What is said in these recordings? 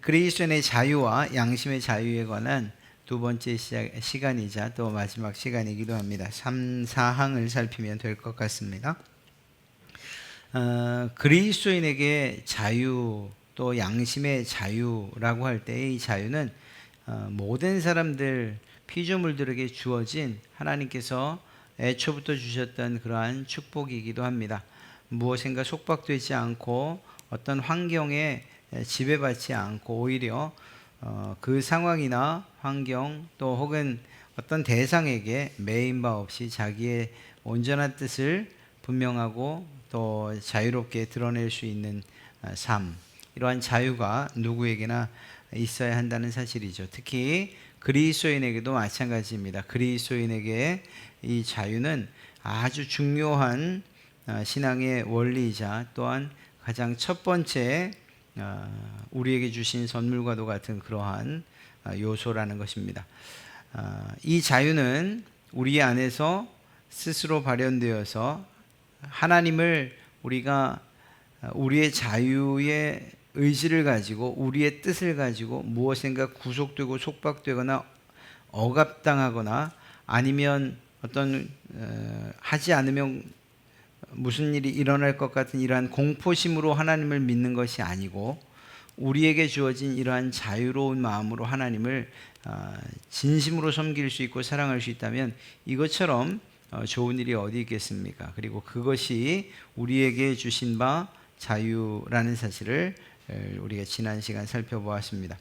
그리스도인의 자유와 양심의 자유에 관한 두 번째 시간이자 또 마지막 시간이기도 합니다. 3, 4항을 살피면 될 것 같습니다. 그리스도인에게 자유 또 양심의 자유라고 할 때 이 자유는 모든 사람들 피조물들에게 주어진 하나님께서 애초부터 주셨던 그러한 축복이기도 합니다. 무엇인가 속박되지 않고 어떤 환경에 지배받지 않고 오히려 그 상황이나 환경 또 혹은 어떤 대상에게 매인 바 없이 자기의 온전한 뜻을 분명하고 또 자유롭게 드러낼 수 있는 삶, 이러한 자유가 누구에게나 있어야 한다는 사실이죠. 특히 그리스도인에게도 마찬가지입니다. 그리스도인에게 이 자유는 아주 중요한 신앙의 원리이자 또한 가장 첫 번째 우리에게 주신 선물과도 같은 그러한 요소라는 것입니다. 이 자유는 우리 안에서 스스로 발현되어서 하나님을 우리가 우리의 자유의 의지를 가지고 우리의 뜻을 가지고 무엇인가 구속되고 속박되거나 억압당하거나 아니면 어떤 하지 않으면 무슨 일이 일어날 것 같은 이러한 공포심으로 하나님을 믿는 것이 아니고 우리에게 주어진 이러한 자유로운 마음으로 하나님을 진심으로 섬길 수 있고 사랑할 수 있다면 이것처럼 좋은 일이 어디 있겠습니까? 그리고 그것이 우리에게 주신 바 자유라는 사실을 우리가 지난 시간 살펴보았습니다.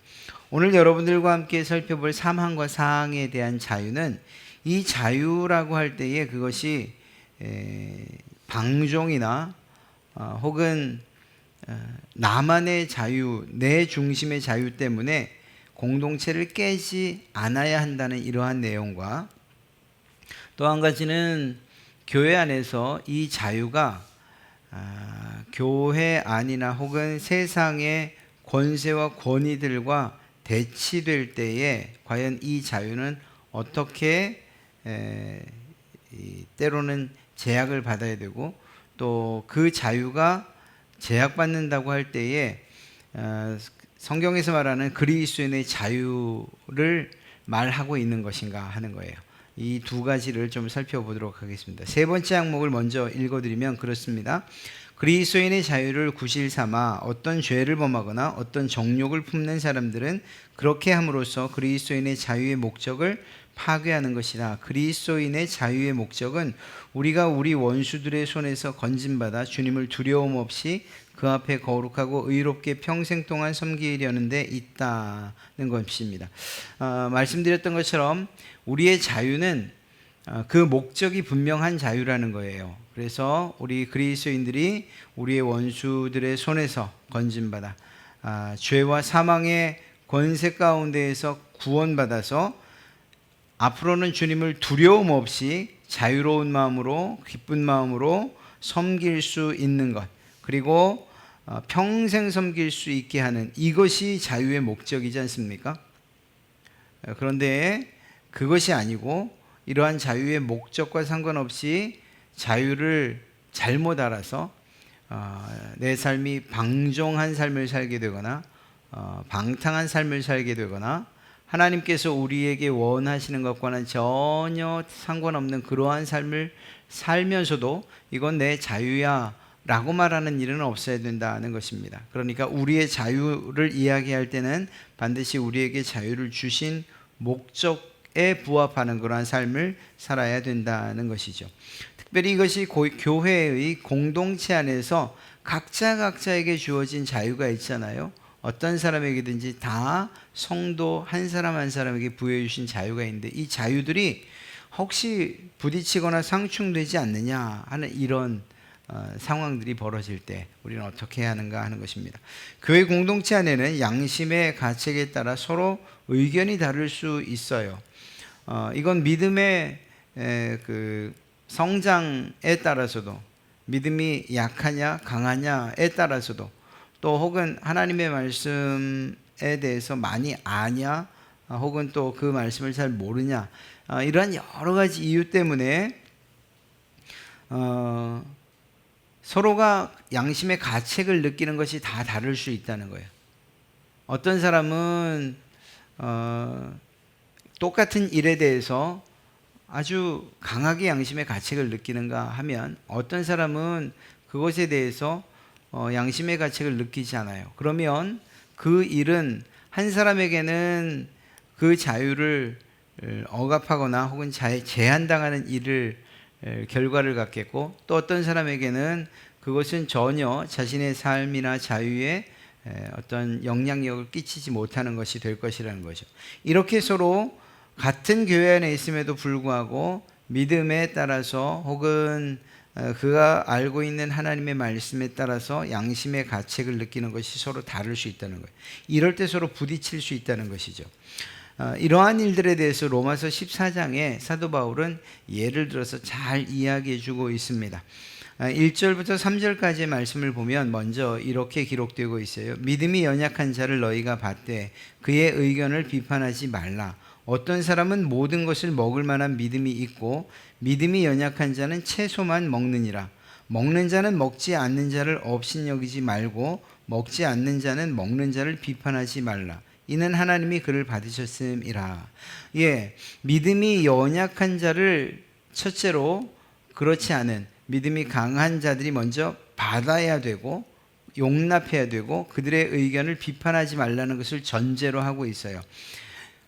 오늘 여러분들과 함께 살펴볼 3항과 4항에 대한 자유는 이 자유라고 할 때에 그것이 방종이나 혹은 나만의 자유, 내 중심의 자유 때문에 공동체를 깨지 않아야 한다는 이러한 내용과 또 한 가지는 교회 안에서 이 자유가 교회 안이나 혹은 세상의 권세와 권위들과 대치될 때에 과연 이 자유는 어떻게 때로는 제약을 받아야 되고 또 그 자유가 제약받는다고 할 때에 성경에서 말하는 그리스도인의 자유를 말하고 있는 것인가 하는 거예요. 이 두 가지를 좀 살펴보도록 하겠습니다. 세 번째 항목을 먼저 읽어드리면 그렇습니다. 그리스도인의 자유를 구실 삼아 어떤 죄를 범하거나 어떤 정욕을 품는 사람들은 그렇게 함으로써 그리스도인의 자유의 목적을 파괴하는 것이다. 그리스도인의 자유의 목적은 우리가 우리 원수들의 손에서 건진받아 주님을 두려움 없이 그 앞에 거룩하고 의롭게 평생 동안 섬기려는 데 있다는 것입니다. 말씀드렸던 것처럼 우리의 자유는 그 목적이 분명한 자유라는 거예요. 그래서 우리 그리스도인들이 우리의 원수들의 손에서 건진받아 죄와 사망의 권세 가운데에서 구원받아서 앞으로는 주님을 두려움 없이 자유로운 마음으로 기쁜 마음으로 섬길 수 있는 것, 그리고 평생 섬길 수 있게 하는 이것이 자유의 목적이지 않습니까? 그런데 그것이 아니고 이러한 자유의 목적과 상관없이 자유를 잘못 알아서 내 삶이 방종한 삶을 살게 되거나 방탕한 삶을 살게 되거나 하나님께서 우리에게 원하시는 것과는 전혀 상관없는 그러한 삶을 살면서도 이건 내 자유야 라고 말하는 일은 없어야 된다는 것입니다. 그러니까 우리의 자유를 이야기할 때는 반드시 우리에게 자유를 주신 목적에 부합하는 그러한 삶을 살아야 된다는 것이죠. 특별히 이것이 교회의 공동체 안에서 각자에게 주어진 자유가 있잖아요. 어떤 사람에게든지 다 성도 한 사람 한 사람에게 부여해 주신 자유가 있는데 이 자유들이 혹시 부딪히거나 상충되지 않느냐 하는 이런 상황들이 벌어질 때 우리는 어떻게 해야 하는가 하는 것입니다. 교회 공동체 안에는 양심의 가책에 따라 서로 의견이 다를 수 있어요. 이건 믿음의 그 성장에 따라서도 믿음이 약하냐 강하냐에 따라서도 또 혹은 하나님의 말씀에 대해서 많이 아냐 혹은 또 그 말씀을 잘 모르냐 이러한 여러 가지 이유 때문에 서로가 양심의 가책을 느끼는 것이 다 다를 수 있다는 거예요. 어떤 사람은 똑같은 일에 대해서 아주 강하게 양심의 가책을 느끼는가 하면 어떤 사람은 그것에 대해서 양심의 가책을 느끼지 않아요. 그러면 그 일은 한 사람에게는 그 자유를 억압하거나 혹은 제한당하는 일을 결과를 갖겠고, 또 어떤 사람에게는 그것은 전혀 자신의 삶이나 자유에 어떤 영향력을 끼치지 못하는 것이 될 것이라는 거죠. 이렇게 서로 같은 교회 안에 있음에도 불구하고 믿음에 따라서 혹은 그가 알고 있는 하나님의 말씀에 따라서 양심의 가책을 느끼는 것이 서로 다를 수 있다는 거예요. 이럴 때 서로 부딪힐 수 있다는 것이죠. 이러한 일들에 대해서 로마서 14장에 사도 바울은 예를 들어서 잘 이야기해 주고 있습니다. 1절부터 3절까지의 말씀을 보면 먼저 이렇게 기록되고 있어요. 믿음이 연약한 자를 너희가 받되 그의 의견을 비판하지 말라. 어떤 사람은 모든 것을 먹을 만한 믿음이 있고 믿음이 연약한 자는 채소만 먹느니라. 먹는 자는 먹지 않는 자를 업신여기지 말고 먹지 않는 자는 먹는 자를 비판하지 말라. 이는 하나님이 그를 받으셨음이라. 믿음이 연약한 자를 첫째로 그렇지 않은 믿음이 강한 자들이 먼저 받아야 되고 용납해야 되고 그들의 의견을 비판하지 말라는 것을 전제로 하고 있어요.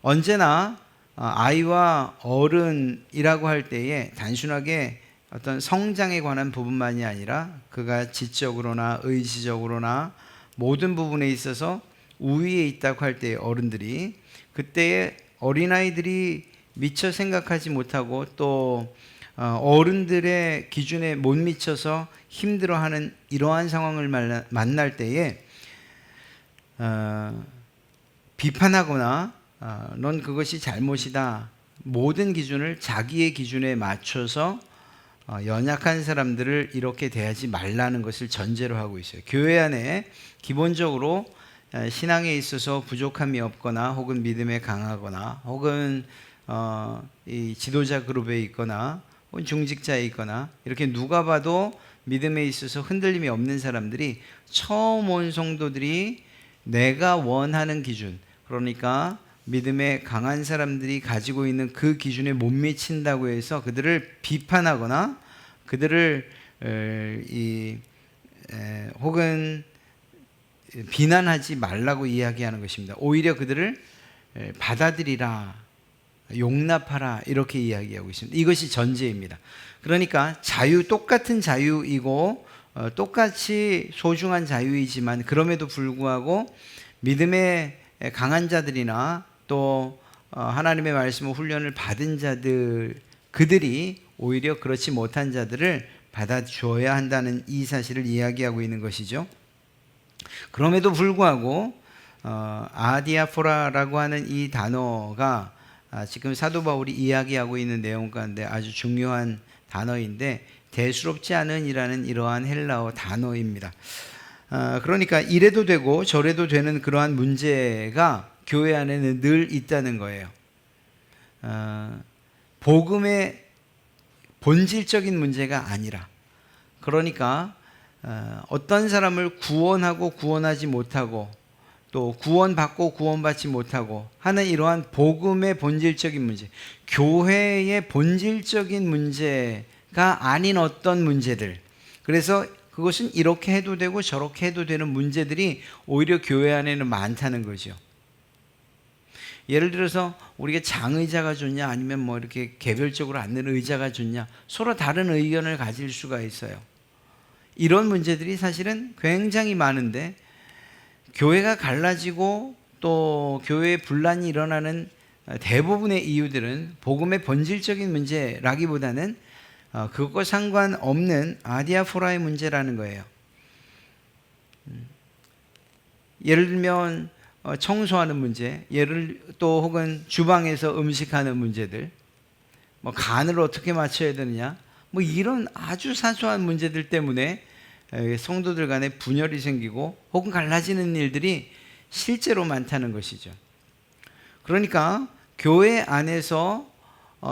언제나 아이와 어른이라고 할 때에 단순하게 어떤 성장에 관한 부분만이 아니라 그가 지적으로나 의지적으로나 모든 부분에 있어서 우위에 있다고 할 때 어른들이 그때의 어린아이들이 미처 생각하지 못하고 또 어른들의 기준에 못 미쳐서 힘들어하는 이러한 상황을 만날 때에 비판하거나 넌 그것이 잘못이다, 모든 기준을 자기의 기준에 맞춰서 연약한 사람들을 이렇게 대하지 말라는 것을 전제로 하고 있어요. 교회 안에 기본적으로 신앙에 있어서 부족함이 없거나 혹은 믿음에 강하거나 혹은 이 지도자 그룹에 있거나 혹은 중직자에 있거나 이렇게 누가 봐도 믿음에 있어서 흔들림이 없는 사람들이 처음 온 성도들이 내가 원하는 기준, 그러니까 믿음에 강한 사람들이 가지고 있는 그 기준에 못 미친다고 해서 그들을 비판하거나 그들을 혹은 비난하지 말라고 이야기하는 것입니다. 오히려 그들을 받아들이라, 용납하라 이렇게 이야기하고 있습니다. 이것이 전제입니다. 그러니까 똑같은 자유이고 똑같이 소중한 자유이지만 그럼에도 불구하고 믿음에 강한 자들이나 또 하나님의 말씀을 훈련을 받은 자들, 그들이 오히려 그렇지 못한 자들을 받아줘야 한다는 이 사실을 이야기하고 있는 것이죠. 그럼에도 불구하고 아디아포라라고 하는 이 단어가 지금 사도 바울이 이야기하고 있는 내용 가운데 아주 중요한 단어인데 대수롭지 않은이라는 이러한 헬라어 단어입니다. 그러니까 이래도 되고 저래도 되는 그러한 문제가 교회 안에는 늘 있다는 거예요. 복음의 본질적인 문제가 아니라, 그러니까 어떤 사람을 구원하고 구원하지 못하고 또 구원받고 구원받지 못하고 하는 이러한 복음의 본질적인 문제, 교회의 본질적인 문제가 아닌 어떤 문제들, 그래서 그것은 이렇게 해도 되고 저렇게 해도 되는 문제들이 오히려 교회 안에는 많다는 거죠. 예를 들어서 우리가 장의자가 좋냐 아니면 뭐 이렇게 개별적으로 앉는 의자가 좋냐, 서로 다른 의견을 가질 수가 있어요. 이런 문제들이 사실은 굉장히 많은데 교회가 갈라지고 또 교회에 분란이 일어나는 대부분의 이유들은 복음의 본질적인 문제라기보다는 그것과 상관없는 아디아포라의 문제라는 거예요. 예를 들면 청소하는 문제, 또 혹은 주방에서 음식하는 문제들, 뭐 간을 어떻게 맞춰야 되느냐, 뭐 이런 아주 사소한 문제들 때문에 성도들 간에 분열이 생기고 혹은 갈라지는 일들이 실제로 많다는 것이죠. 그러니까 교회 안에서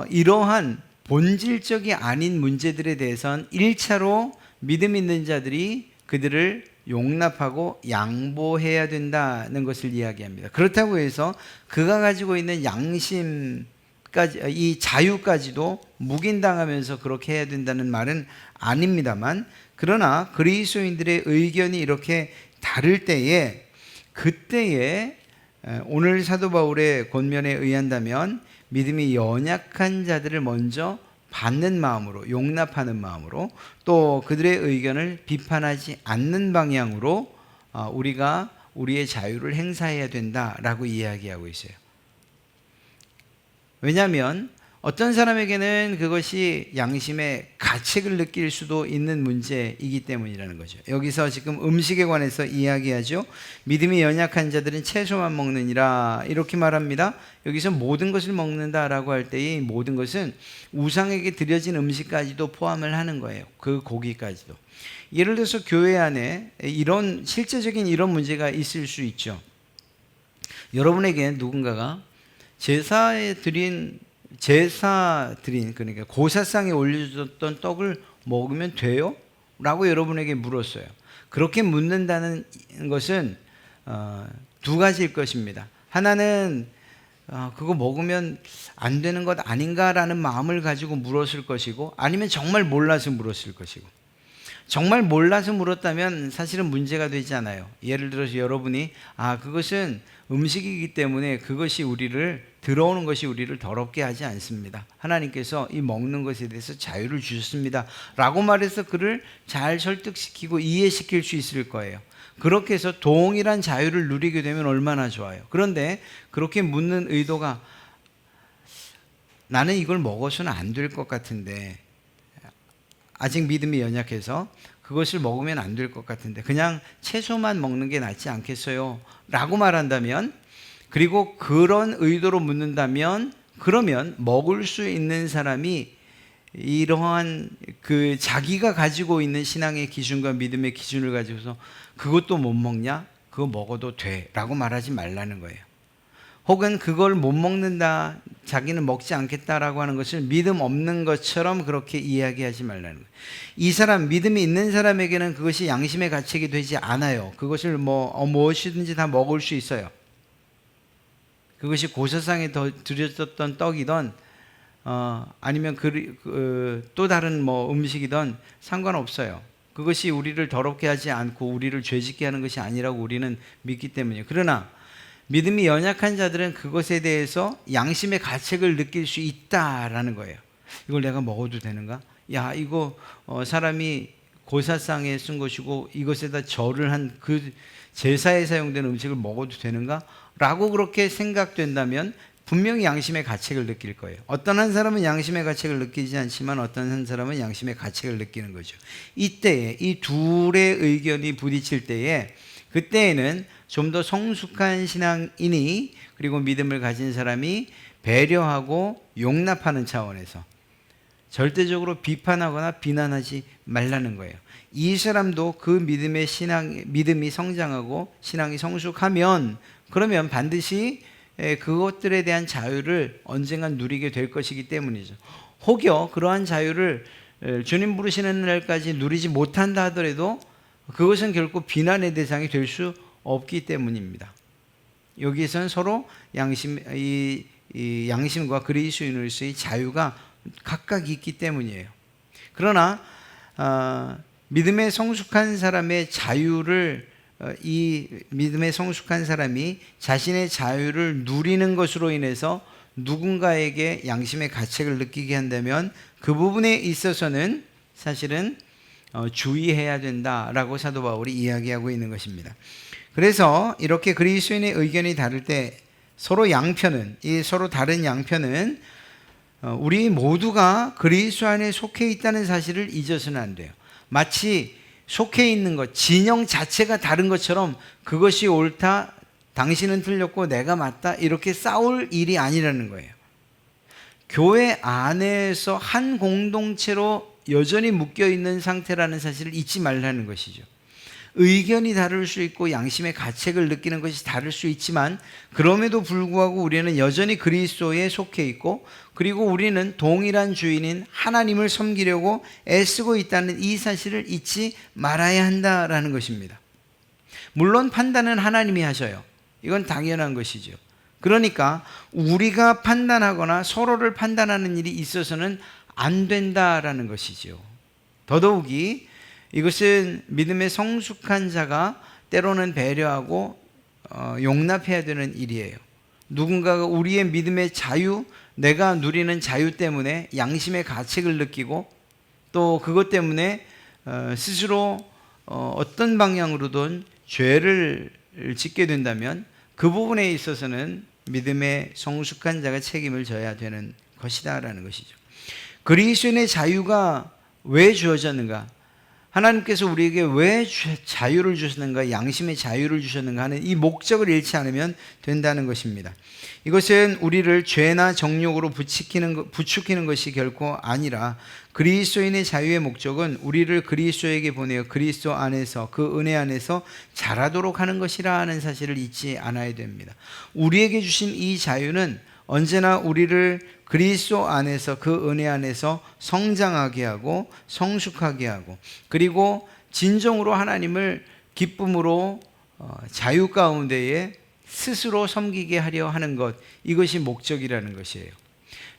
이러한 본질적이 아닌 문제들에 대해서는 1차로 믿음 있는 자들이 그들을 용납하고 양보해야 된다는 것을 이야기합니다. 그렇다고 해서 그가 가지고 있는 양심까지, 이 자유까지도 묵인당하면서 그렇게 해야 된다는 말은 아닙니다만, 그러나 그리스도인들의 의견이 이렇게 다를 때에, 그때에 오늘 사도 바울의 권면에 의한다면 믿음이 연약한 자들을 먼저 받는 마음으로, 용납하는 마음으로, 또 그들의 의견을 비판하지 않는 방향으로 우리가 우리의 자유를 행사해야 된다라고 이야기하고 있어요. 왜냐하면 어떤 사람에게는 그것이 양심의 가책을 느낄 수도 있는 문제이기 때문이라는 거죠. 여기서 지금 음식에 관해서 이야기하죠. 믿음이 연약한 자들은 채소만 먹느니라 이렇게 말합니다. 여기서 모든 것을 먹는다라고 할 때의 이 모든 것은 우상에게 드려진 음식까지도 포함을 하는 거예요. 그 고기까지도. 예를 들어서 교회 안에 이런 실제적인 이런 문제가 있을 수 있죠. 여러분에게 누군가가 제사 드린 그러니까 고사상에 올려줬던 떡을 먹으면 돼요? 라고 여러분에게 물었어요. 그렇게 묻는다는 것은 두 가지일 것입니다. 하나는 그거 먹으면 안 되는 것 아닌가라는 마음을 가지고 물었을 것이고, 아니면 정말 몰라서 물었을 것이고. 정말 몰라서 물었다면 사실은 문제가 되지 않아요. 예를 들어서 여러분이 그것은 음식이기 때문에 그것이 들어오는 것이 우리를 더럽게 하지 않습니다. 하나님께서 이 먹는 것에 대해서 자유를 주셨습니다 라고 말해서 그를 잘 설득시키고 이해시킬 수 있을 거예요. 그렇게 해서 동일한 자유를 누리게 되면 얼마나 좋아요. 그런데 그렇게 묻는 의도가 나는 이걸 먹어서는 안 될 것 같은데, 아직 믿음이 연약해서 그것을 먹으면 안 될 것 같은데 그냥 채소만 먹는 게 낫지 않겠어요? 라고 말한다면, 그리고 그런 의도로 묻는다면, 그러면 먹을 수 있는 사람이 이러한 자기가 가지고 있는 신앙의 기준과 믿음의 기준을 가지고서 그것도 못 먹냐? 그거 먹어도 돼 라고 말하지 말라는 거예요. 혹은 그걸 못 먹는다, 자기는 먹지 않겠다라고 하는 것을 믿음 없는 것처럼 그렇게 이야기하지 말라는 거예요. 이 사람, 믿음이 있는 사람에게는 그것이 양심의 가책이 되지 않아요. 그것을 무엇이든지 다 먹을 수 있어요. 그것이 고사상에 드려졌던 떡이든 아니면 또 다른 음식이든 상관없어요. 그것이 우리를 더럽게 하지 않고 우리를 죄짓게 하는 것이 아니라고 우리는 믿기 때문이에요. 그러나 믿음이 연약한 자들은 그것에 대해서 양심의 가책을 느낄 수 있다라는 거예요. 이걸 내가 먹어도 되는가? 야, 이거 사람이 고사상에 쓴 것이고 이것에다 절을 한 그 제사에 사용되는 음식을 먹어도 되는가? 라고 그렇게 생각된다면 분명히 양심의 가책을 느낄 거예요. 어떤 한 사람은 양심의 가책을 느끼지 않지만 어떤 한 사람은 양심의 가책을 느끼는 거죠. 이때에 이 둘의 의견이 부딪힐 때에, 그때에는 좀 더 성숙한 신앙인이, 그리고 믿음을 가진 사람이 배려하고 용납하는 차원에서 절대적으로 비판하거나 비난하지 말라는 거예요. 이 사람도 그 믿음이 성장하고 신앙이 성숙하면, 그러면 반드시 그것들에 대한 자유를 언젠간 누리게 될 것이기 때문이죠. 혹여 그러한 자유를 주님 부르시는 날까지 누리지 못한다 하더라도 그것은 결코 비난의 대상이 될 수 없기 때문입니다. 여기에서는 서로 양심과 그리스도인으로서의 자유가 각각 있기 때문이에요. 그러나 믿음의 성숙한 사람의 자유를, 이 믿음의 성숙한 사람이 자신의 자유를 누리는 것으로 인해서 누군가에게 양심의 가책을 느끼게 한다면 그 부분에 있어서는 사실은 주의해야 된다라고 사도 바울이 이야기하고 있는 것입니다. 그래서 이렇게 그리스도인의 의견이 다를 때 서로 다른 양편은 우리 모두가 그리스도 안에 속해 있다는 사실을 잊어서는 안 돼요. 마치 속해 있는 것, 진영 자체가 다른 것처럼 그것이 옳다, 당신은 틀렸고 내가 맞다, 이렇게 싸울 일이 아니라는 거예요. 교회 안에서 한 공동체로 여전히 묶여 있는 상태라는 사실을 잊지 말라는 것이죠. 의견이 다를 수 있고 양심의 가책을 느끼는 것이 다를 수 있지만, 그럼에도 불구하고 우리는 여전히 그리스도에 속해 있고, 그리고 우리는 동일한 주인인 하나님을 섬기려고 애쓰고 있다는 이 사실을 잊지 말아야 한다라는 것입니다. 물론 판단은 하나님이 하셔요. 이건 당연한 것이죠. 그러니까 우리가 판단하거나 서로를 판단하는 일이 있어서는 안 된다라는 것이죠. 더더욱이 이것은 믿음의 성숙한 자가 때로는 배려하고 용납해야 되는 일이에요. 누군가가 우리의 믿음의 자유, 내가 누리는 자유 때문에 양심의 가책을 느끼고 또 그것 때문에 스스로 어떤 방향으로든 죄를 짓게 된다면 그 부분에 있어서는 믿음의 성숙한 자가 책임을 져야 되는 것이다라는 것이죠. 그리스도인의 자유가 왜 주어졌는가? 하나님께서 우리에게 왜 자유를 주셨는가, 양심의 자유를 주셨는가 하는 이 목적을 잃지 않으면 된다는 것입니다. 이것은 우리를 죄나 정욕으로 부추기는 것이 결코 아니라 그리스도인의 자유의 목적은 우리를 그리스도에게 보내어 그리스도 안에서 그 은혜 안에서 자라도록 하는 것이라는 사실을 잊지 않아야 됩니다. 우리에게 주신 이 자유는 언제나 우리를 그리스도 안에서 그 은혜 안에서 성장하게 하고 성숙하게 하고 그리고 진정으로 하나님을 기쁨으로 자유 가운데에 스스로 섬기게 하려 하는 것, 이것이 목적이라는 것이에요.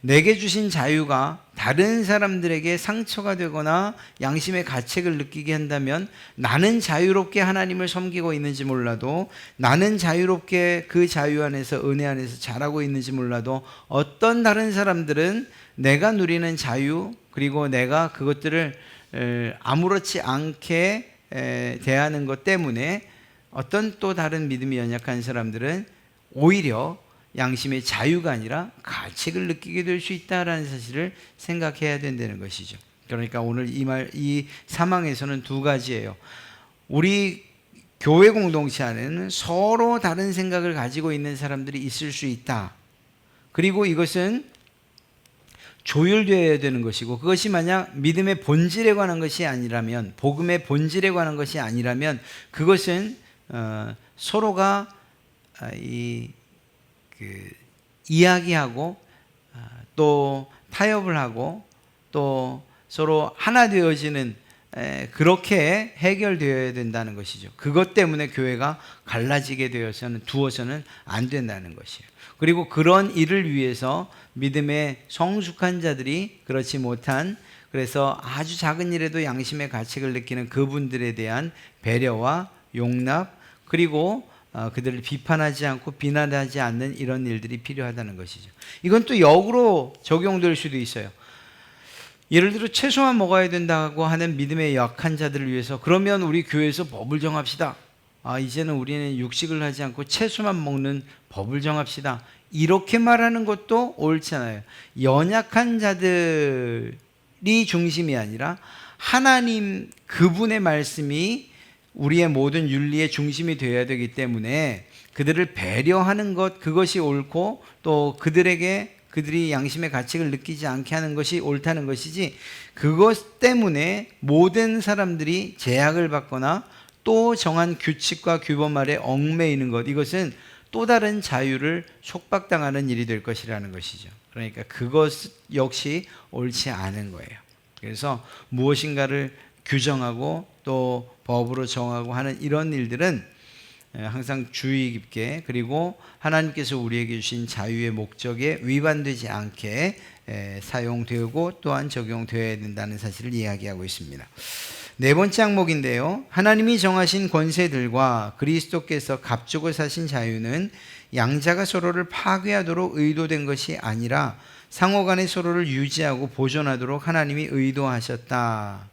내게 주신 자유가 다른 사람들에게 상처가 되거나 양심의 가책을 느끼게 한다면 나는 자유롭게 하나님을 섬기고 있는지 몰라도, 나는 자유롭게 그 자유 안에서 은혜 안에서 자라고 있는지 몰라도 어떤 다른 사람들은 내가 누리는 자유 그리고 내가 그것들을 아무렇지 않게 대하는 것 때문에 어떤 또 다른 믿음이 연약한 사람들은 오히려 양심의 자유가 아니라 가책을 느끼게 될 수 있다라는 사실을 생각해야 된다는 것이죠. 그러니까 오늘 이 사망에서는 두 가지예요. 우리 교회 공동체 안에는 서로 다른 생각을 가지고 있는 사람들이 있을 수 있다. 그리고 이것은 조율되어야 되는 것이고, 그것이 만약 믿음의 본질에 관한 것이 아니라면, 복음의 본질에 관한 것이 아니라면 그것은 서로가 이야기하고 또 타협을 하고 또 서로 하나 되어지는, 그렇게 해결되어야 된다는 것이죠. 그것 때문에 교회가 갈라지게 두어서는 안 된다는 것이에요. 그리고 그런 일을 위해서 믿음의 성숙한 자들이 그렇지 못한, 그래서 아주 작은 일에도 양심의 가책을 느끼는 그분들에 대한 배려와 용납, 그리고 그들을 비판하지 않고 비난하지 않는 이런 일들이 필요하다는 것이죠. 이건 또 역으로 적용될 수도 있어요. 예를 들어 채소만 먹어야 된다고 하는 믿음의 약한 자들을 위해서, 그러면 우리 교회에서 법을 정합시다. 이제는 우리는 육식을 하지 않고 채소만 먹는 법을 정합시다. 이렇게 말하는 것도 옳지 않아요. 연약한 자들이 중심이 아니라 하나님 그분의 말씀이 우리의 모든 윤리의 중심이 되어야 되기 때문에 그들을 배려하는 것, 그것이 옳고 또 그들이 양심의 가책을 느끼지 않게 하는 것이 옳다는 것이지, 그것 때문에 모든 사람들이 제약을 받거나 또 정한 규칙과 규범 아래 얽매이는 것, 이것은 또 다른 자유를 속박당하는 일이 될 것이라는 것이죠. 그러니까 그것 역시 옳지 않은 거예요. 그래서 무엇인가를 규정하고 또 법으로 정하고 하는 이런 일들은 항상 주의 깊게, 그리고 하나님께서 우리에게 주신 자유의 목적에 위반되지 않게 사용되고 또한 적용되어야 된다는 사실을 이야기하고 있습니다. 네 번째 항목인데요, 하나님이 정하신 권세들과 그리스도께서 갑주고 사신 자유는 양자가 서로를 파괴하도록 의도된 것이 아니라 상호간에 서로를 유지하고 보존하도록 하나님이 의도하셨다.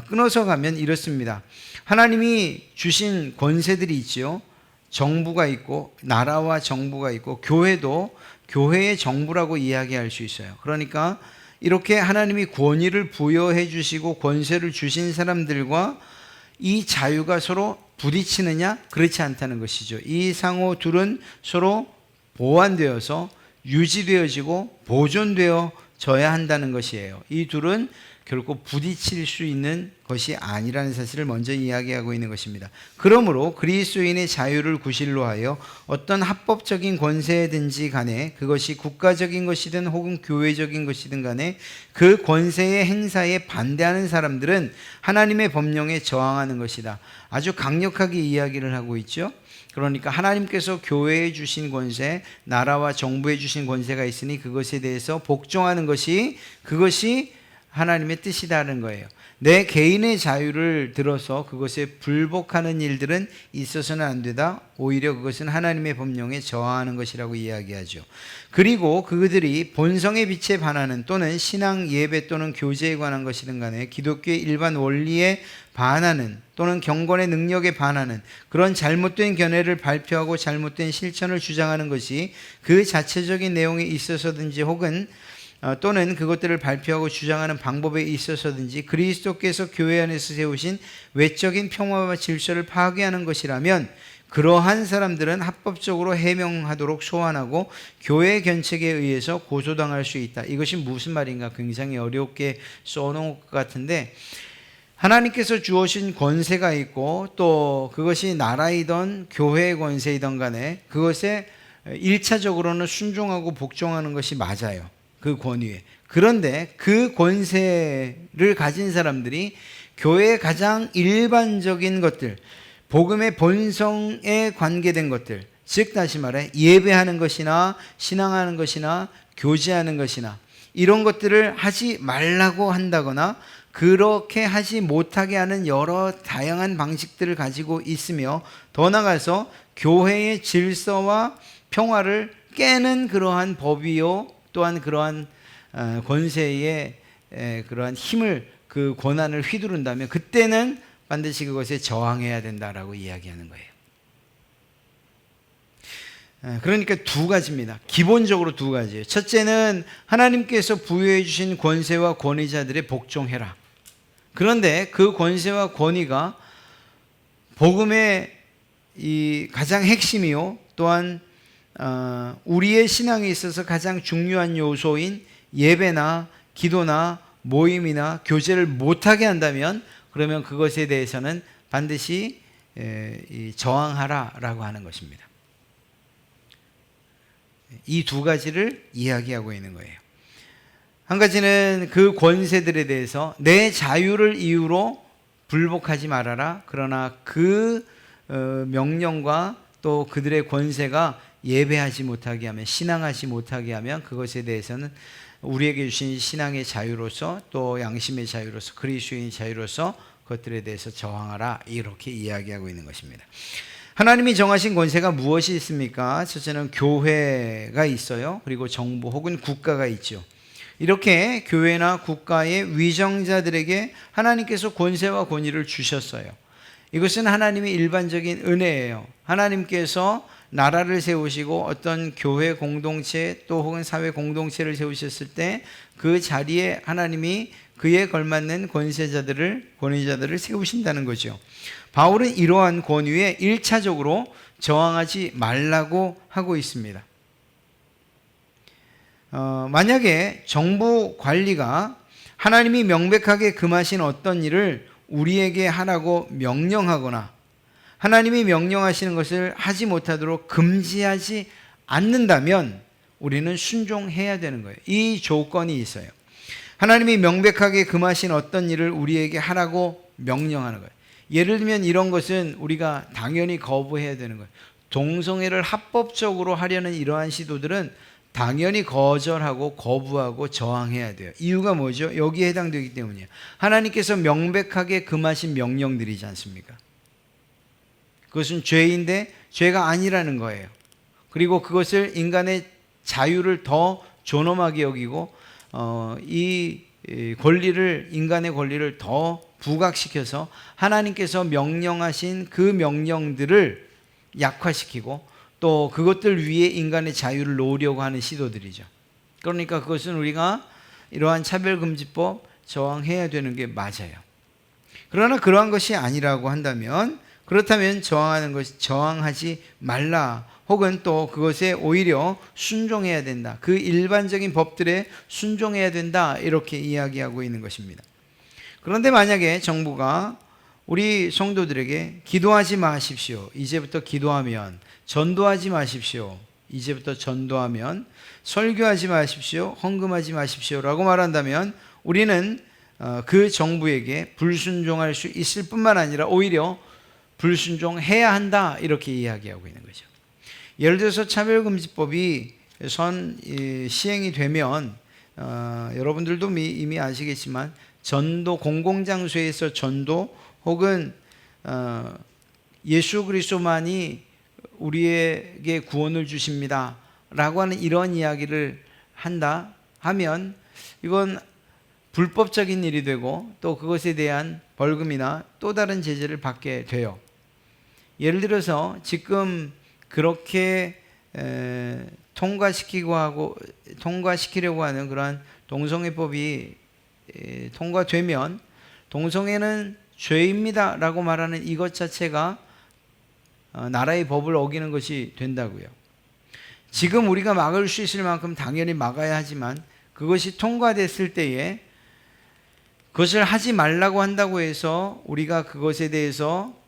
끊어서 가면 이렇습니다. 하나님이 주신 권세들이 있죠. 정부가 있고 나라와 정부가 있고 교회도 교회의 정부라고 이야기할 수 있어요. 그러니까 이렇게 하나님이 권위를 부여해 주시고 권세를 주신 사람들과 이 자유가 서로 부딪히느냐? 그렇지 않다는 것이죠. 이 상호 둘은 서로 보완되어서 유지되어지고 보존되어져야 한다는 것이에요. 이 둘은 결코 부딪힐 수 있는 것이 아니라는 사실을 먼저 이야기하고 있는 것입니다. 그러므로 그리스도인의 자유를 구실로 하여 어떤 합법적인 권세든지 간에, 그것이 국가적인 것이든 혹은 교회적인 것이든 간에, 그 권세의 행사에 반대하는 사람들은 하나님의 법령에 저항하는 것이다. 아주 강력하게 이야기를 하고 있죠. 그러니까 하나님께서 교회에 주신 권세, 나라와 정부에 주신 권세가 있으니 그것에 대해서 복종하는 것이, 그것이 하나님의 뜻이다는 거예요. 내 개인의 자유를 들어서 그것에 불복하는 일들은 있어서는 안 되다. 오히려 그것은 하나님의 법령에 저항하는 것이라고 이야기하죠. 그리고 그들이 본성의 빛에 반하는, 또는 신앙, 예배 또는 교제에 관한 것이든 간에 기독교의 일반 원리에 반하는, 또는 경건의 능력에 반하는 그런 잘못된 견해를 발표하고 잘못된 실천을 주장하는 것이 그 자체적인 내용에 있어서든지 혹은 또는 그것들을 발표하고 주장하는 방법에 있어서든지 그리스도께서 교회 안에서 세우신 외적인 평화와 질서를 파괴하는 것이라면, 그러한 사람들은 합법적으로 해명하도록 소환하고 교회 견책에 의해서 고소당할 수 있다. 이것이 무슨 말인가 굉장히 어렵게 써놓은 것 같은데, 하나님께서 주어진 권세가 있고 또 그것이 나라이든 교회의 권세이든 간에 그것에 1차적으로는 순종하고 복종하는 것이 맞아요. 그 권위에. 그런데 그 권세를 가진 사람들이 교회의 가장 일반적인 것들, 복음의 본성에 관계된 것들, 즉 다시 말해 예배하는 것이나 신앙하는 것이나 교제하는 것이나 이런 것들을 하지 말라고 한다거나 그렇게 하지 못하게 하는 여러 다양한 방식들을 가지고 있으며, 더 나아가서 교회의 질서와 평화를 깨는 그러한 법이요, 또한 그러한 권세의 그러한 힘을, 그 권한을 휘두른다면 그때는 반드시 그것에 저항해야 된다라고 이야기하는 거예요. 그러니까 두 가지입니다. 기본적으로 두 가지예요. 첫째는 하나님께서 부여해 주신 권세와 권위자들의 복종해라. 그런데 그 권세와 권위가 복음의 이 가장 핵심이요, 또한 우리의 신앙에 있어서 가장 중요한 요소인 예배나 기도나 모임이나 교제를 못하게 한다면, 그러면 그것에 대해서는 반드시 저항하라라고 하는 것입니다. 이 두 가지를 이야기하고 있는 거예요. 한 가지는 그 권세들에 대해서 내 자유를 이유로 불복하지 말아라. 그러나 그 명령과 또 그들의 권세가 예배하지 못하게 하면, 신앙하지 못하게 하면 그것에 대해서는 우리에게 주신 신앙의 자유로서 또 양심의 자유로서 그리스도인의 자유로서 그것들에 대해서 저항하라, 이렇게 이야기하고 있는 것입니다. 하나님이 정하신 권세가 무엇이 있습니까? 첫째는 교회가 있어요. 그리고 정부 혹은 국가가 있죠. 이렇게 교회나 국가의 위정자들에게 하나님께서 권세와 권위를 주셨어요. 이것은 하나님의 일반적인 은혜예요. 하나님께서 나라를 세우시고 어떤 교회 공동체 또 혹은 사회 공동체를 세우셨을 때 그 자리에 하나님이 그에 걸맞는 권위자들을 세우신다는 거죠. 바울은 이러한 권위에 1차적으로 저항하지 말라고 하고 있습니다. 만약에 정부 관리가 하나님이 명백하게 금하신 어떤 일을 우리에게 하라고 명령하거나 하나님이 명령하시는 것을 하지 못하도록 금지하지 않는다면 우리는 순종해야 되는 거예요. 이 조건이 있어요. 하나님이 명백하게 금하신 어떤 일을 우리에게 하라고 명령하는 거예요. 예를 들면 이런 것은 우리가 당연히 거부해야 되는 거예요. 동성애를 합법적으로 하려는 이러한 시도들은 당연히 거절하고 거부하고 저항해야 돼요. 이유가 뭐죠? 여기에 해당되기 때문이에요. 하나님께서 명백하게 금하신 명령들이지 않습니까? 그것은 죄인데 죄가 아니라는 거예요. 그리고 그것을 인간의 자유를 더 존엄하게 여기고 이 권리를, 인간의 권리를 더 부각시켜서 하나님께서 명령하신 그 명령들을 약화시키고 또 그것들 위에 인간의 자유를 놓으려고 하는 시도들이죠. 그러니까 그것은 우리가 이러한 차별금지법 저항해야 되는 게 맞아요. 그러나 그러한 것이 아니라고 한다면, 그렇다면 저항하지 말라, 혹은 또 그것에 오히려 순종해야 된다, 그 일반적인 법들에 순종해야 된다, 이렇게 이야기하고 있는 것입니다. 그런데 만약에 정부가 우리 성도들에게 기도하지 마십시오, 이제부터 기도하면, 전도하지 마십시오, 이제부터 전도하면, 설교하지 마십시오, 헌금하지 마십시오라고 말한다면 우리는 그 정부에게 불순종할 수 있을 뿐만 아니라 오히려 불순종해야 한다, 이렇게 이야기하고 있는 거죠. 예를 들어서 차별금지법이 시행이 되면 여러분들도 이미 아시겠지만 전도, 공공장소에서 전도 혹은 예수 그리스도만이 우리에게 구원을 주십니다 라고 하는 이런 이야기를 한다 하면 이건 불법적인 일이 되고 또 그것에 대한 벌금이나 또 다른 제재를 받게 돼요. 예를 들어서 지금 그렇게 통과시키려고 하는 그러한 동성애법이 통과되면 동성애는 죄입니다 라고 말하는 이것 자체가 나라의 법을 어기는 것이 된다고요. 지금 우리가 막을 수 있을 만큼 당연히 막아야 하지만 그것이 통과됐을 때에 그것을 하지 말라고 한다고 해서 우리가 그것에 대해서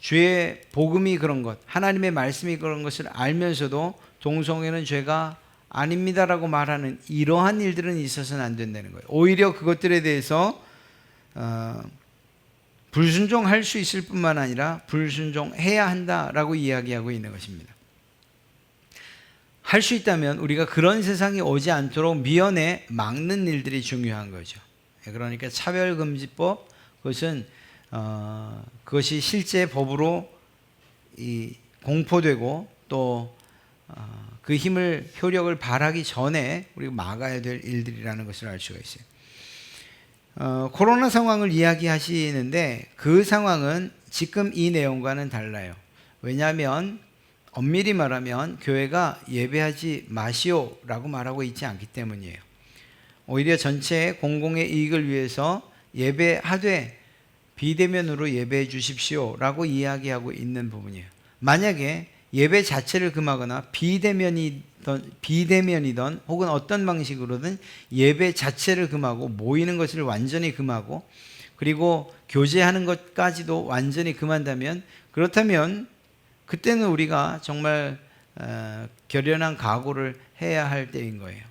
죄의 복음이 그런 것, 하나님의 말씀이 그런 것을 알면서도 동성애는 죄가 아닙니다라고 말하는 이러한 일들은 있어서는 안 된다는 거예요. 오히려 그것들에 대해서 불순종할 수 있을 뿐만 아니라 불순종해야 한다라고 이야기하고 있는 것입니다. 할 수 있다면 우리가 그런 세상이 오지 않도록 미연에 막는 일들이 중요한 거죠. 그러니까 차별금지법, 그것이 실제 법으로 공포되고 또 그 힘을, 효력을 발하기 전에 우리가 막아야 될 일들이라는 것을 알 수가 있어요. 코로나 상황을 이야기하시는데 그 상황은 지금 이 내용과는 달라요. 왜냐하면 엄밀히 말하면 교회가 예배하지 마시오라고 말하고 있지 않기 때문이에요. 오히려 전체 공공의 이익을 위해서 예배하되 비대면으로 예배해 주십시오라고 이야기하고 있는 부분이에요. 만약에 예배 자체를 금하거나 비대면이던 혹은 어떤 방식으로든 예배 자체를 금하고 모이는 것을 완전히 금하고 그리고 교제하는 것까지도 완전히 금한다면, 그렇다면 그때는 우리가 정말 결연한 각오를 해야 할 때인 거예요.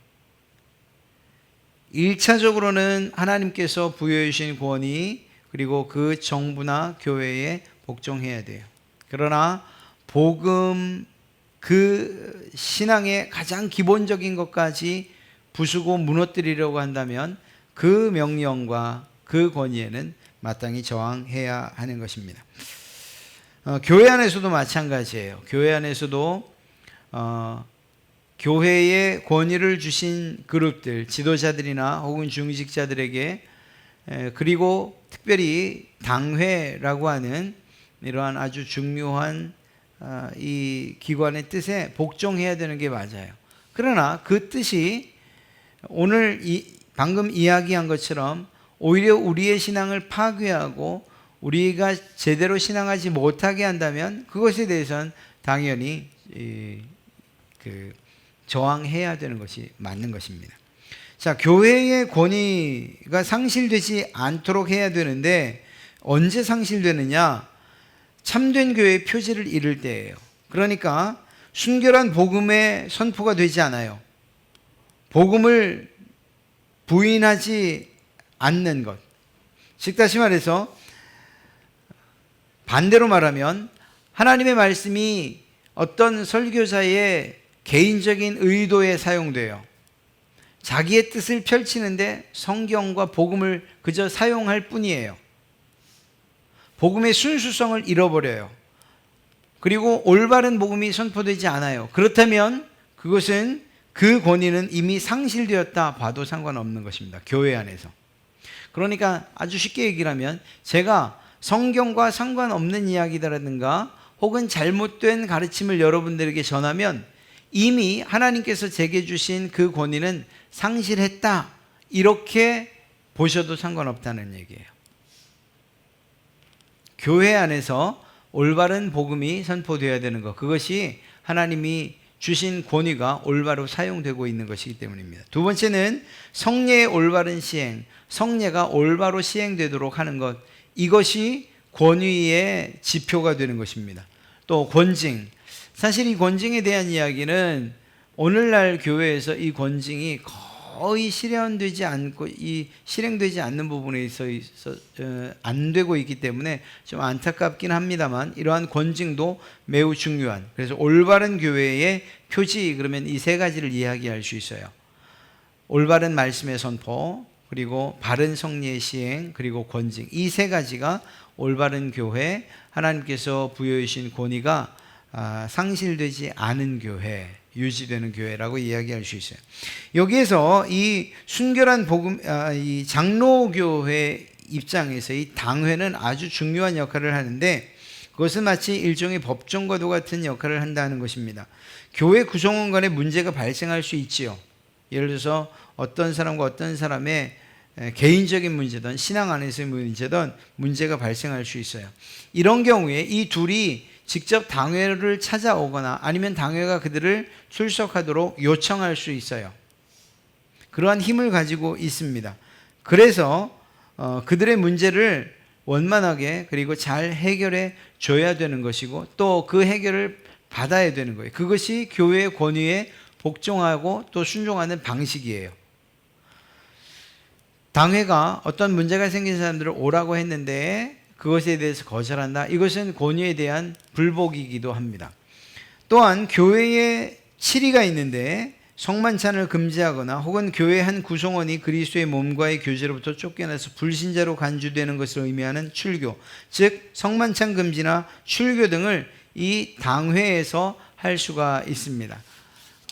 1차적으로는 하나님께서 부여해 주신 권위 그리고 그 정부나 교회에 복종해야 돼요. 그러나 복음, 그 신앙의 가장 기본적인 것까지 부수고 무너뜨리려고 한다면 그 명령과 그 권위에는 마땅히 저항해야 하는 것입니다. 교회 안에서도 마찬가지예요. 교회 안에서도 교회의 권위를 주신 그룹들, 지도자들이나 혹은 중직자들에게, 그리고 특별히 당회라고 하는 이러한 아주 중요한 이 기관의 뜻에 복종해야 되는 게 맞아요. 그러나 그 뜻이 오늘 방금 이야기한 것처럼 오히려 우리의 신앙을 파괴하고 우리가 제대로 신앙하지 못하게 한다면 그것에 대해서는 당연히 저항해야 되는 것이 맞는 것입니다. 자, 교회의 권위가 상실되지 않도록 해야 되는데 언제 상실되느냐? 참된 교회의 표지를 잃을 때예요. 그러니까 순결한 복음의 선포가 되지 않아요. 복음을 부인하지 않는 것. 즉 다시 말해서 반대로 말하면 하나님의 말씀이 어떤 설교자의 개인적인 의도에 사용돼요. 자기의 뜻을 펼치는데 성경과 복음을 그저 사용할 뿐이에요. 복음의 순수성을 잃어버려요. 그리고 올바른 복음이 선포되지 않아요. 그렇다면 그것은, 그 권위는 이미 상실되었다 봐도 상관없는 것입니다. 교회 안에서. 그러니까 아주 쉽게 얘기를 하면 제가 성경과 상관없는 이야기라든가 혹은 잘못된 가르침을 여러분들에게 전하면 이미 하나님께서 제게 주신 그 권위는 상실했다, 이렇게 보셔도 상관없다는 얘기예요. 교회 안에서 올바른 복음이 선포되어야 되는 것, 그것이 하나님이 주신 권위가 올바로 사용되고 있는 것이기 때문입니다. 두 번째는 성례의 올바른 시행, 성례가 올바로 시행되도록 하는 것, 이것이 권위의 지표가 되는 것입니다. 또 권징, 사실 이 권징에 대한 이야기는 오늘날 교회에서 이 권징이 거의 실현되지 않고 실행되지 않는 부분에 있어 안 되고 있기 때문에 좀 안타깝긴 합니다만, 이러한 권징도 매우 중요한, 그래서 올바른 교회의 표지, 그러면 이 세 가지를 이야기할 수 있어요. 올바른 말씀의 선포, 그리고 바른 성례의 시행, 그리고 권징, 이 세 가지가 올바른 교회, 하나님께서 부여해 주신 권위가 상실되지 않은 교회, 유지되는 교회라고 이야기할 수 있어요. 여기에서 이 순결한 복음, 이 장로교회 입장에서 이 당회는 아주 중요한 역할을 하는데, 그것은 마치 일종의 법정과도 같은 역할을 한다는 것입니다. 교회 구성원 간에 문제가 발생할 수 있지요. 예를 들어서 어떤 사람과 어떤 사람의 개인적인 문제든 신앙 안에서의 문제든 문제가 발생할 수 있어요. 이런 경우에 이 둘이 직접 당회를 찾아오거나 아니면 당회가 그들을 출석하도록 요청할 수 있어요. 그러한 힘을 가지고 있습니다. 그래서 그들의 문제를 원만하게 그리고 잘 해결해 줘야 되는 것이고, 또 그 해결을 받아야 되는 거예요. 그것이 교회의 권위에 복종하고 또 순종하는 방식이에요. 당회가 어떤 문제가 생긴 사람들을 오라고 했는데 그것에 대해서 거절한다, 이것은 권위에 대한 불복이기도 합니다. 또한 교회에 치리가 있는데 성만찬을 금지하거나 혹은 교회 한 구성원이 그리스도의 몸과의 교제로부터 쫓겨나서 불신자로 간주되는 것을 의미하는 출교, 즉 성만찬 금지나 출교 등을 이 당회에서 할 수가 있습니다.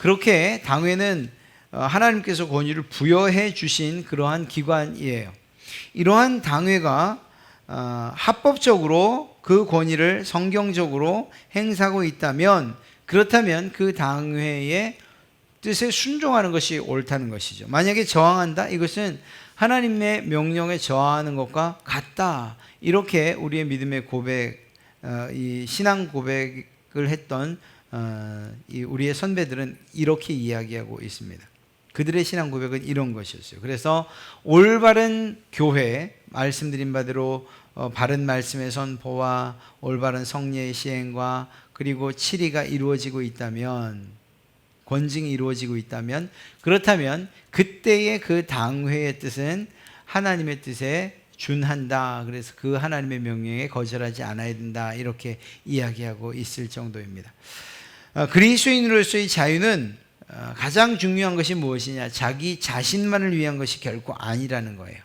그렇게 당회는 하나님께서 권위를 부여해 주신 그러한 기관이에요. 이러한 당회가 합법적으로 그 권위를 성경적으로 행사하고 있다면, 그렇다면 그 당회의 뜻에 순종하는 것이 옳다는 것이죠. 만약에 저항한다, 이것은 하나님의 명령에 저항하는 것과 같다, 이렇게 우리의 믿음의 고백, 이 신앙 고백을 했던 우리의 선배들은 이렇게 이야기하고 있습니다. 그들의 신앙 고백은 이런 것이었어요. 그래서 올바른 교회, 말씀드린 바대로 바른 말씀의 선포와 올바른 성례의 시행과 그리고 치리가 이루어지고 있다면, 권징이 이루어지고 있다면, 그렇다면 그때의 그 당회의 뜻은 하나님의 뜻에 준한다. 그래서 그 하나님의 명령에 거절하지 않아야 된다, 이렇게 이야기하고 있을 정도입니다. 그리스도인으로서의 자유는 가장 중요한 것이 무엇이냐? 자기 자신만을 위한 것이 결코 아니라는 거예요.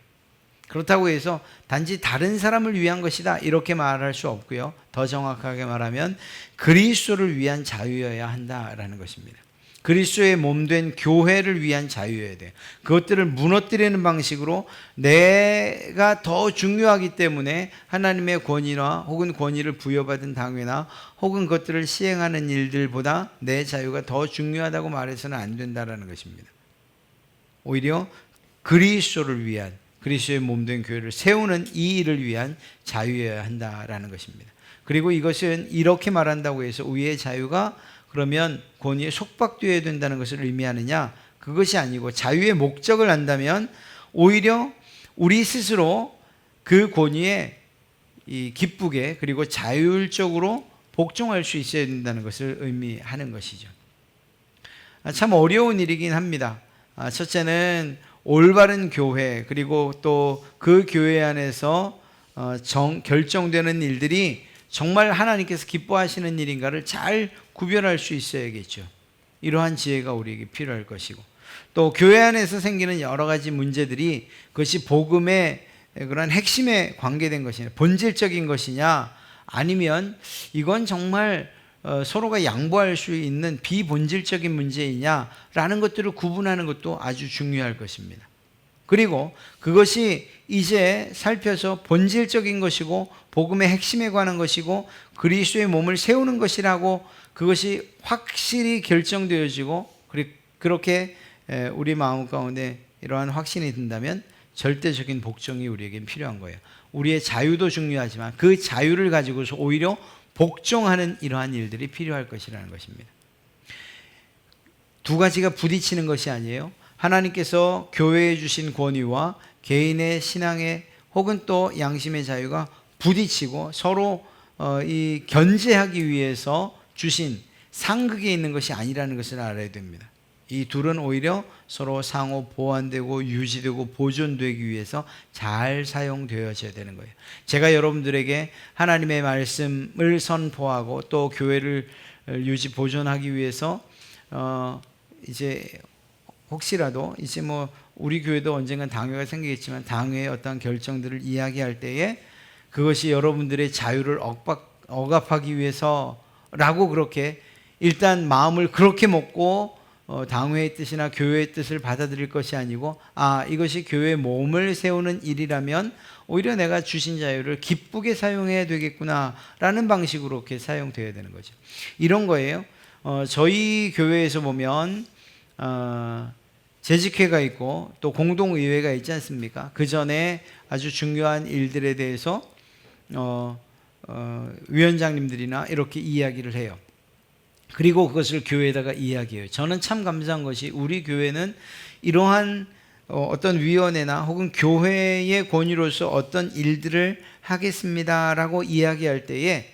그렇다고 해서 단지 다른 사람을 위한 것이다, 이렇게 말할 수 없고요. 더 정확하게 말하면 그리스도를 위한 자유여야 한다라는 것입니다. 그리스도의 몸된 교회를 위한 자유여야 돼요. 그것들을 무너뜨리는 방식으로 내가 더 중요하기 때문에 하나님의 권위나 혹은 권위를 부여받은 당회나 혹은 그것들을 시행하는 일들보다 내 자유가 더 중요하다고 말해서는 안 된다는 것입니다. 오히려 그리스도를 위한, 그리스도의 몸된 교회를 세우는 이 일을 위한 자유여야 한다라는 것입니다. 그리고 이것은 이렇게 말한다고 해서 우리의 자유가 그러면 권위에 속박되어야 된다는 것을 의미하느냐? 그것이 아니고, 자유의 목적을 안다면 오히려 우리 스스로 그 권위에 기쁘게 그리고 자율적으로 복종할 수 있어야 된다는 것을 의미하는 것이죠. 참 어려운 일이긴 합니다. 첫째는 올바른 교회, 그리고 또 그 교회 안에서 결정되는 일들이 정말 하나님께서 기뻐하시는 일인가를 잘 구별할 수 있어야겠죠. 이러한 지혜가 우리에게 필요할 것이고, 또 교회 안에서 생기는 여러 가지 문제들이 그것이 복음의 그런 핵심에 관계된 것이냐, 본질적인 것이냐, 아니면 이건 정말 서로가 양보할 수 있는 비본질적인 문제이냐라는 것들을 구분하는 것도 아주 중요할 것입니다. 그리고 그것이 이제 살펴서 본질적인 것이고 복음의 핵심에 관한 것이고 그리스도의 몸을 세우는 것이라고 그것이 확실히 결정되어지고 그렇게 우리 마음 가운데 이러한 확신이 든다면 절대적인 복종이 우리에겐 필요한 거예요. 우리의 자유도 중요하지만 그 자유를 가지고서 오히려 복종하는 이러한 일들이 필요할 것이라는 것입니다. 두 가지가 부딪히는 것이 아니에요. 하나님께서 교회에 주신 권위와 개인의 신앙의 혹은 또 양심의 자유가 부딪히고 서로 이 견제하기 위해서 주신 상극에 있는 것이 아니라는 것을 알아야 됩니다. 이 둘은 오히려 서로 상호 보완되고 유지되고 보존되기 위해서 잘 사용되어져야 되는 거예요. 제가 여러분들에게 하나님의 말씀을 선포하고 또 교회를 유지 보존하기 위해서 이제 혹시라도 이제 뭐 우리 교회도 언젠간 당회가 생기겠지만 당회의 어떤 결정들을 이야기할 때에 그것이 여러분들의 자유를 억압하기 위해서라고 그렇게 일단 마음을 그렇게 먹고 당회의 뜻이나 교회의 뜻을 받아들일 것이 아니고 이것이 교회의 몸을 세우는 일이라면 오히려 내가 주신 자유를 기쁘게 사용해야 되겠구나 라는 방식으로 이렇게 사용되어야 되는 거죠. 이런 거예요. 저희 교회에서 보면 재직회가 있고 또 공동의회가 있지 않습니까? 그 전에 아주 중요한 일들에 대해서 위원장님들이나 이렇게 이야기를 해요. 그리고 그것을 교회에다가 이야기해요. 저는 참 감사한 것이 우리 교회는 이러한 어떤 위원회나 혹은 교회의 권위로서 어떤 일들을 하겠습니다라고 이야기할 때에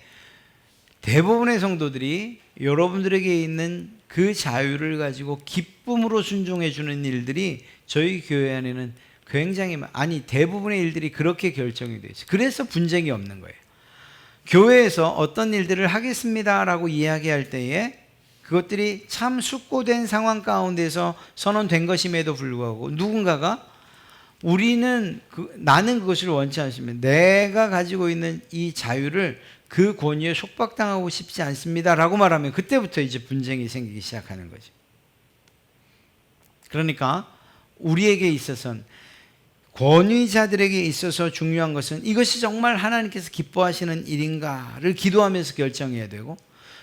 대부분의 성도들이 여러분들에게 있는 그 자유를 가지고 기쁨으로 순종해 주는 일들이 저희 교회 안에는 굉장히 대부분의 일들이 그렇게 결정이 되어 있어요. 그래서 분쟁이 없는 거예요. 교회에서 어떤 일들을 하겠습니다라고 이야기할 때에 그것들이 참 숙고된 상황 가운데서 선언된 것임에도 불구하고 누군가가 나는 그것을 원치 않으면 내가 가지고 있는 이 자유를 그 권위에 속박당하고 싶지 않습니다라고 말하면 그때부터 이제 분쟁이 생기기 시작하는 거죠. 그러니까 우리에게 있어서는 권위자들에게 있어서 중요한 것은 이것이 정말 하나님께서 기뻐하시는 일인가를 기도하면서 결정해야 되고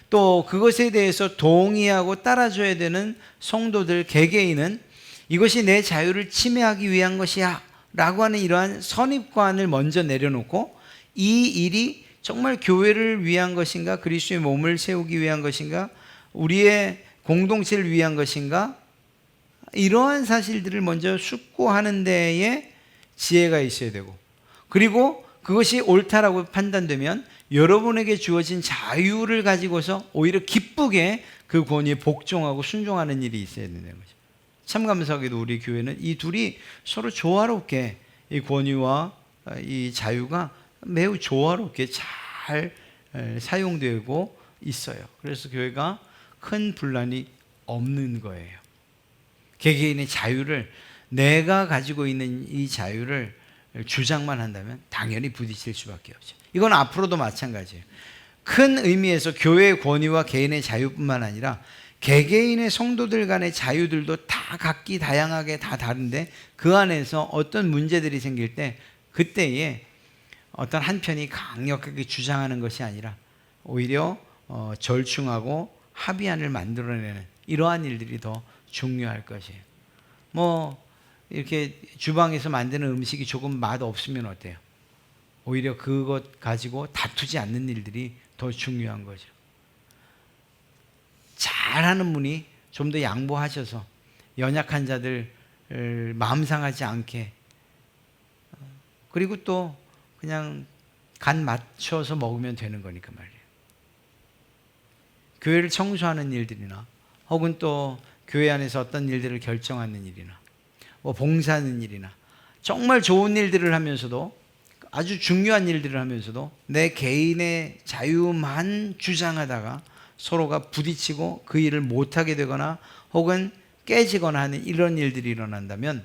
또 그것에 대해서 동의하고 따라줘야 되는 성도들 개개인은 이것이 내 자유를 침해하기 위한 것이야 라고 하는 이러한 선입관을 먼저 내려놓고 이 일이 정말 교회를 위한 것인가, 그리스도의 몸을 세우기 위한 것인가, 우리의 공동체를 위한 것인가, 이러한 사실들을 먼저 숙고하는 데에 지혜가 있어야 되고, 그리고 그것이 옳다라고 판단되면 여러분에게 주어진 자유를 가지고서 오히려 기쁘게 그 권위에 복종하고 순종하는 일이 있어야 된다는 거죠. 참 감사하게도 우리 교회는 이 둘이 서로 조화롭게 이 권위와 이 자유가 매우 조화롭게 잘 사용되고 있어요. 그래서 교회가 큰 분란이 없는 거예요. 개개인의 자유를 내가 가지고 있는 이 자유를 주장만 한다면 당연히 부딪힐 수밖에 없죠. 이건 앞으로도 마찬가지예요. 큰 의미에서 교회의 권위와 개인의 자유뿐만 아니라 개개인의 성도들 간의 자유들도 다 각기 다양하게 다 다른데 그 안에서 어떤 문제들이 생길 때 그때에 어떤 한편이 강력하게 주장하는 것이 아니라 오히려 절충하고 합의안을 만들어내는 이러한 일들이 더 중요할 것이에요. 이렇게 주방에서 만드는 음식이 조금 맛 없으면 어때요? 오히려 그것 가지고 다투지 않는 일들이 더 중요한 거죠. 잘하는 분이 좀 더 양보하셔서 연약한 자들 마음 상하지 않게, 그리고 또 그냥 간 맞춰서 먹으면 되는 거니까 말이에요. 교회를 청소하는 일들이나 혹은 또 교회 안에서 어떤 일들을 결정하는 일이나 봉사하는 일이나 정말 좋은 일들을 하면서도 아주 중요한 일들을 하면서도 내 개인의 자유만 주장하다가 서로가 부딪히고 그 일을 못하게 되거나 혹은 깨지거나 하는 이런 일들이 일어난다면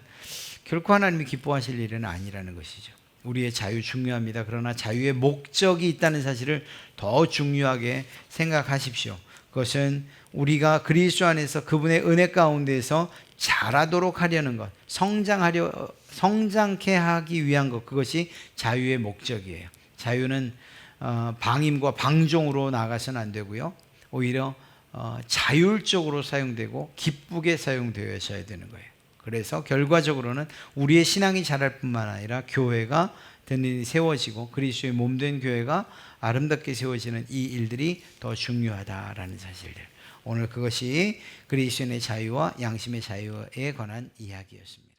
결코 하나님이 기뻐하실 일은 아니라는 것이죠. 우리의 자유 중요합니다. 그러나 자유의 목적이 있다는 사실을 더 중요하게 생각하십시오. 그것은 우리가 그리스도 안에서 그분의 은혜 가운데에서 자라도록 하려는 것, 성장케 하기 위한 것, 그것이 자유의 목적이에요. 자유는 방임과 방종으로 나가서는 안 되고요. 오히려 자율적으로 사용되고 기쁘게 사용되어야 되는 거예요. 그래서 결과적으로는 우리의 신앙이 자랄 뿐만 아니라 교회가 든든히 세워지고 그리스도의 몸된 교회가 아름답게 세워지는 이 일들이 더 중요하다라는 사실들. 오늘 그것이 그리스도인의 자유와 양심의 자유에 관한 이야기였습니다.